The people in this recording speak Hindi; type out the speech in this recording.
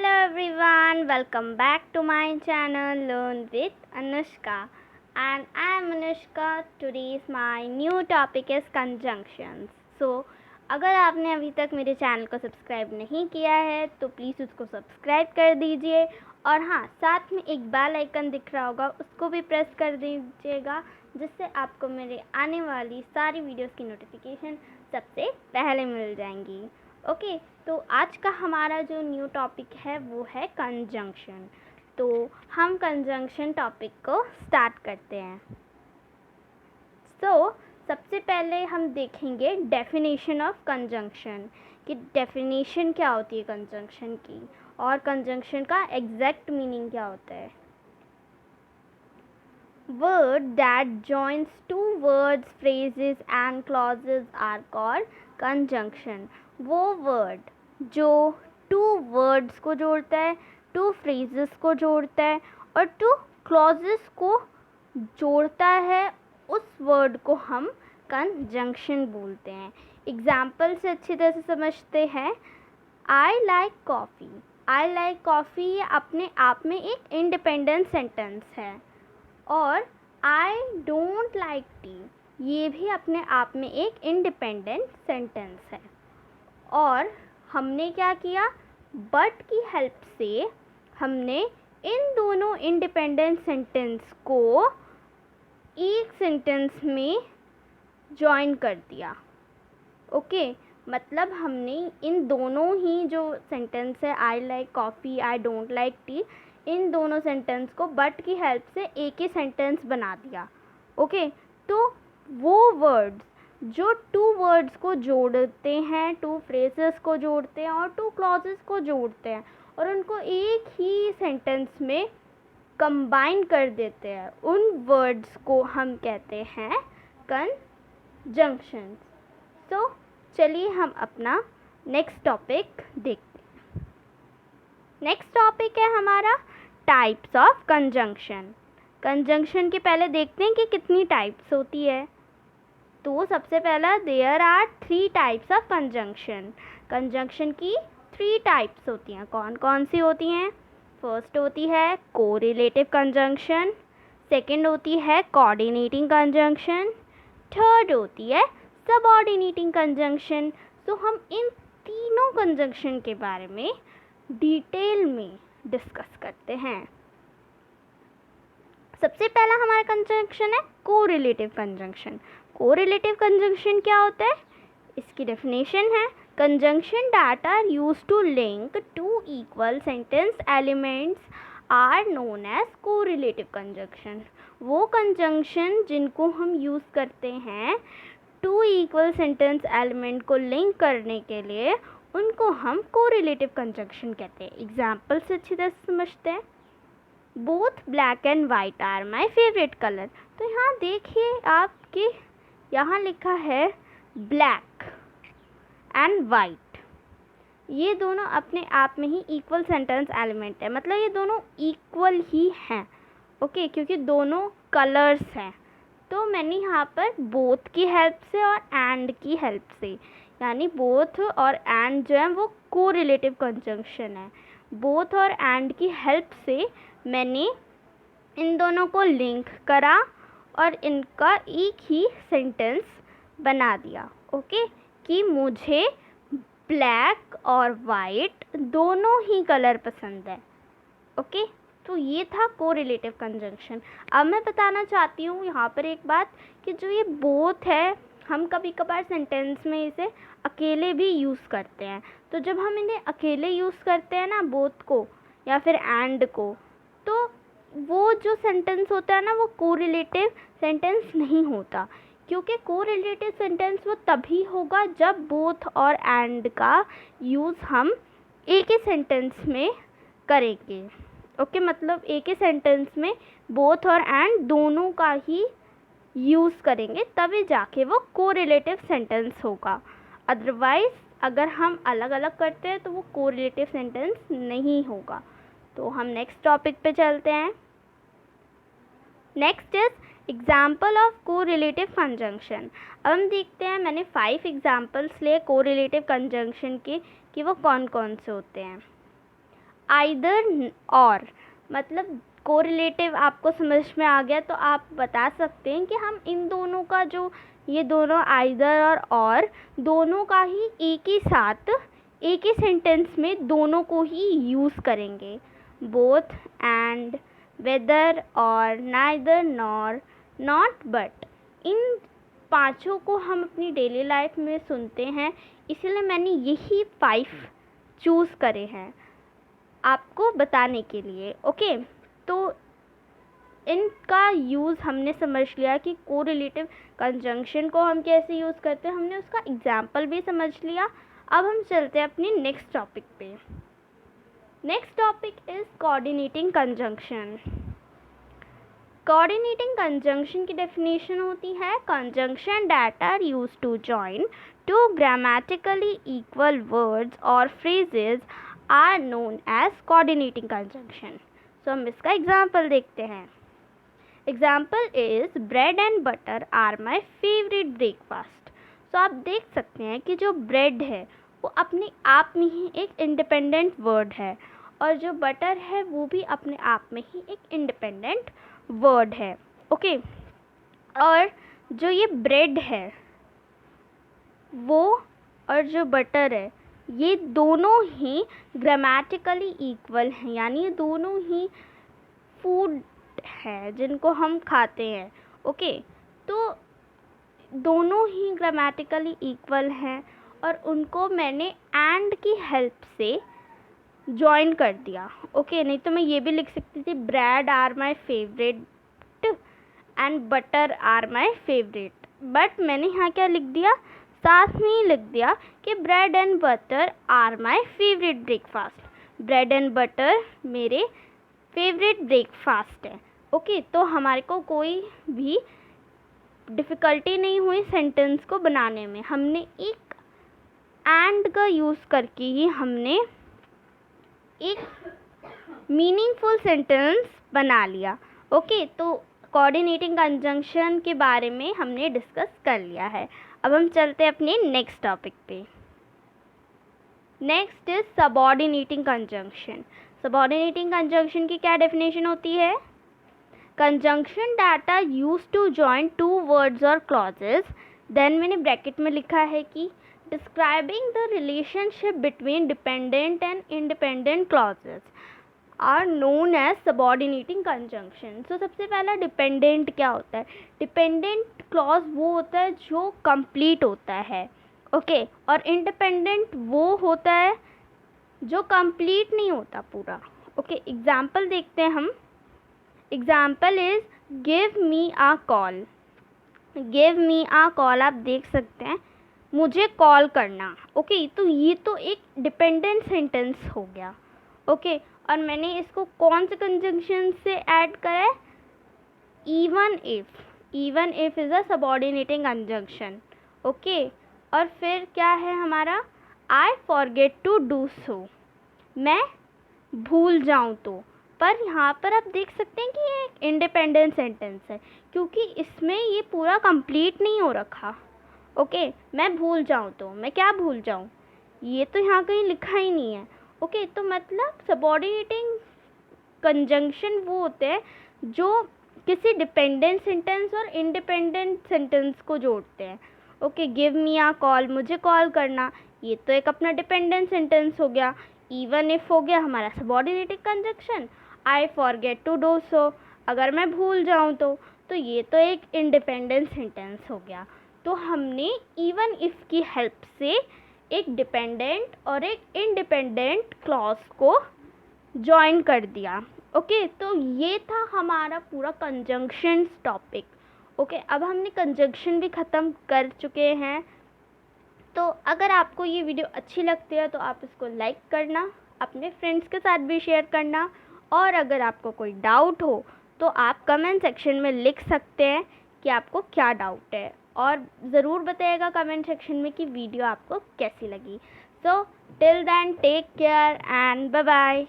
Hello everyone, welcome back to my channel Learn with Anushka, and I am Anushka. Today's my new topic is conjunctions. So अगर आपने अभी तक मेरे चैनल को सब्सक्राइब नहीं किया है तो प्लीज़ उसको सब्सक्राइब कर दीजिए, और हाँ, साथ में एक बेल आइकन दिख रहा होगा, उसको भी प्रेस कर दीजिएगा, जिससे आपको मेरे आने वाली सारी वीडियोस की नोटिफिकेशन सबसे पहले मिल जाएंगी। ओके, तो आज का हमारा जो न्यू टॉपिक है वो है कंजंक्शन। तो हम कंजंक्शन टॉपिक को स्टार्ट करते हैं। सबसे पहले हम देखेंगे डेफिनेशन ऑफ कंजंक्शन, कि डेफिनेशन क्या होती है कंजंक्शन की, और कंजंक्शन का एग्जैक्ट मीनिंग क्या होता है। Word that joins two words, phrases and clauses are called conjunction. वो वर्ड जो टू वर्ड्स को जोड़ता है, टू फ्रेजेस को जोड़ता है और टू क्लॉजेस को जोड़ता है, उस वर्ड को हम कंजंक्शन बोलते हैं। एग्जाम्पल से अच्छी तरह से समझते हैं। आई लाइक कॉफ़ी। आई लाइक कॉफ़ी ये अपने आप में एक इंडिपेंडेंट सेंटेंस है, और आई डोंट लाइक टी ये भी अपने आप में एक इंडिपेंडेंट सेंटेंस है। और हमने क्या किया, बट की हेल्प से हमने इन दोनों इंडिपेंडेंट सेंटेंस को एक सेंटेंस में जॉइन कर दिया। ओके, मतलब हमने इन दोनों ही जो सेंटेंस है, I like coffee, I don't like tea, इन दोनों सेंटेंस को बट की हेल्प से एक ही सेंटेंस बना दिया। ओके, तो वो वर्ड्स जो टू वर्ड्स को जोड़ते हैं, टू फ्रेजेस को जोड़ते हैं और टू क्लॉजेस को जोड़ते हैं और उनको एक ही सेंटेंस में कंबाइन कर देते हैं, उन वर्ड्स को हम कहते हैं कंजंक्शंस। तो चलिए हम अपना नेक्स्ट टॉपिक देखते हैं। नेक्स्ट टॉपिक है हमारा टाइप्स ऑफ कंजंक्शन। कंजंक्शन के पहले देखते हैं कि कितनी टाइप्स होती है। तो सबसे पहला, there are 3 types of conjunction. Conjunction की 3 टाइप्स होती हैं। कौन कौन सी होती हैं? फर्स्ट होती है कोरिलेटिव कंजंक्शन, सेकंड होती है कोऑर्डिनेटिंग कंजंक्शन, थर्ड होती है सबऑर्डिनेटिंग कंजंक्शन। तो हम इन तीनों कंजंक्शन के बारे में डिटेल में डिस्कस करते हैं। सबसे पहला हमारा कंजंक्शन है कोरिलेटिव कंजंक्शन। कोरिलेटिव कंजंक्शन क्या होता है? इसकी डेफिनेशन है, conjunction that are used to link two equal sentence elements are known as correlative conjunction. वो कंजंक्शन जिनको हम यूज़ करते हैं टू इक्वल सेंटेंस एलिमेंट को लिंक करने के लिए, उनको हम कोरिलेटिव कंजंक्शन कहते हैं। एग्जाम्पल से अच्छी तरह से समझते हैं। Both black and white are my favourite colour. तो यहाँ देखिए आपके यहाँ लिखा है ब्लैक एंड वाइट, ये दोनों अपने आप में ही इक्वल सेंटेंस एलिमेंट है, मतलब ये दोनों इक्वल ही हैं। ओके, क्योंकि दोनों कलर्स हैं। तो मैंने यहाँ पर बोथ की हेल्प से और एंड की हेल्प से, यानी बोथ और एंड जो है वो कोरिलेटिव कंजंक्शन है। बोथ और एंड की हेल्प से मैंने इन दोनों को लिंक करा और इनका एक ही सेंटेंस बना दिया। ओके, कि मुझे ब्लैक और वाइट दोनों ही कलर पसंद है। ओके, तो ये था कोरिलेटिव कंजंक्शन। अब मैं बताना चाहती हूँ यहाँ पर एक बात, कि जो ये बोथ है, हम कभी कभार सेंटेंस में इसे अकेले भी यूज़ करते हैं। तो जब हम इन्हें अकेले यूज़ करते हैं ना, बोथ को या फिर एंड को, तो वो जो सेंटेंस होता है ना, वो कोरिलेटिव सेंटेंस नहीं होता, क्योंकि कोरिलेटिव सेंटेंस वो तभी होगा जब बोथ और एंड का यूज़ हम एक ही सेंटेंस में करेंगे। ओके, मतलब एक ही सेंटेंस में बोथ और एंड दोनों का ही यूज़ करेंगे, तभी जाके वो कोरिलेटिव सेंटेंस होगा। अदरवाइज़ अगर हम अलग अलग करते हैं तो वो कोरिलेटिव सेंटेंस नहीं होगा। तो हम नेक्स्ट टॉपिक पे चलते हैं। Next is example of correlative conjunction. अब हम देखते हैं, मैंने 5 एग्जाम्पल्स लिए कोरिलेटिव कंजंक्शन के, कि वो कौन कौन से होते हैं। आइदर और, मतलब कोरिलेटिव आपको समझ में आ गया तो आप बता सकते हैं कि हम इन दोनों का जो ये दोनों आइदर और दोनों का ही एक ही साथ एक ही सेंटेंस में दोनों को ही यूज़ करेंगे। बोथ, एंड, वेदर और, नाइदर, नॉर, नॉट, बट, इन पांचों को हम अपनी डेली लाइफ में सुनते हैं, इसलिए मैंने यही 5 चूज़ करे हैं आपको बताने के लिए। ओके, तो इनका यूज़ हमने समझ लिया कि कोरिलेटिव कंजंक्शन को हम कैसे यूज़ करते हैं, हमने उसका एग्जाम्पल भी समझ लिया। अब हम चलते हैं अपनी नेक्स्ट टॉपिक पे। Next topic is coordinating conjunction. Coordinating conjunction की डेफिनेशन होती है conjunction that are used to join two grammatically equal words और phrases are known as coordinating conjunction. So हम इसका एग्जाम्पल देखते हैं। Example is bread and butter are my favourite breakfast. So आप देख सकते हैं कि जो ब्रेड है वो अपने आप में ही एक इंडिपेंडेंट वर्ड है और जो बटर है वो भी अपने आप में ही एक इंडिपेंडेंट वर्ड है। ओके, और जो ये ब्रेड है वो और जो बटर है ये दोनों ही ग्रामेटिकली इक्वल हैं, यानी ये दोनों ही फूड है जिनको हम खाते हैं। ओके, तो दोनों ही ग्रामेटिकली इक्वल हैं और उनको मैंने एंड की हेल्प से जॉइन कर दिया। ओके, नहीं तो मैं ये भी लिख सकती थी bread are my favourite and butter are my favourite, but मैंने यहाँ क्या लिख दिया, साथ में ही लिख दिया कि bread and butter are my favourite breakfast. Bread and butter मेरे फेवरेट ब्रेकफास्ट है। ओके, तो हमारे को कोई भी डिफ़िकल्टी नहीं हुई सेंटेंस को बनाने में। हमने एक एंड का यूज़ करके ही हमने एक मीनिंगफुल सेंटेंस बना लिया। ओके, तो कोऑर्डिनेटिंग कंजंक्शन के बारे में हमने डिस्कस कर लिया है। अब हम चलते हैं अपने नेक्स्ट टॉपिक पे। Next is subordinating conjunction. Subordinating conjunction की क्या डेफिनेशन होती है? Conjunction that are used to join two words और क्लॉजेस, देन मैंने ब्रैकेट में लिखा है कि describing the relationship between dependent and independent clauses are known as subordinating conjunction. So सबसे पहला डिपेंडेंट क्या होता है? डिपेंडेंट क्लॉज वो होता है जो कंप्लीट होता है। ओके, और इंडिपेंडेंट वो होता है जो कंप्लीट नहीं होता पूरा। ओके, एग्जाम्पल देखते हैं हम। Example is give me a call. Give me a call, आप देख सकते हैं मुझे कॉल करना। ओके, तो ये तो एक डिपेंडेंट सेंटेंस हो गया। ओके, और मैंने इसको कौन से कंजंक्शन से ऐड करा है? Even if. Even if is a subordinating conjunction. Okay, और फिर क्या है हमारा? I forget to do so, मैं भूल जाऊँ तो। पर यहाँ पर आप देख सकते हैं कि ये एक इंडिपेंडेंट सेंटेंस है क्योंकि इसमें ये पूरा कंप्लीट नहीं हो रखा। ओके, मैं भूल जाऊँ तो, मैं क्या भूल जाऊँ, ये तो यहाँ कहीं लिखा ही नहीं है। ओके, तो मतलब सबऑर्डिनेटिंग कंजंक्शन वो होते हैं जो किसी डिपेंडेंट सेंटेंस और इंडिपेंडेंट सेंटेंस को जोड़ते हैं। Okay, give me a call, मुझे कॉल करना, ये तो एक अपना डिपेंडेंट सेंटेंस हो गया। इवन इफ हो गया हमारा subordinating conjunction. I forget to do so, अगर मैं भूल जाऊँ तो ये तो एक इंडिपेंडेंट सेंटेंस हो गया। तो हमने इवन इफ की हेल्प से एक डिपेंडेंट और एक इंडिपेंडेंट क्लॉज को जॉइन कर दिया। ओके, तो ये था हमारा पूरा कंजंक्शन टॉपिक। ओके, अब हमने कंजंक्शन भी ख़त्म कर चुके हैं। तो अगर आपको ये वीडियो अच्छी लगती है तो आप इसको लाइक करना, अपने फ्रेंड्स के साथ भी शेयर करना, और अगर आपको कोई डाउट हो तो आप कमेंट सेक्शन में लिख सकते हैं कि आपको क्या डाउट है, और ज़रूर बताइएगा कमेंट सेक्शन में कि वीडियो आपको कैसी लगी। So till then take care and bye bye.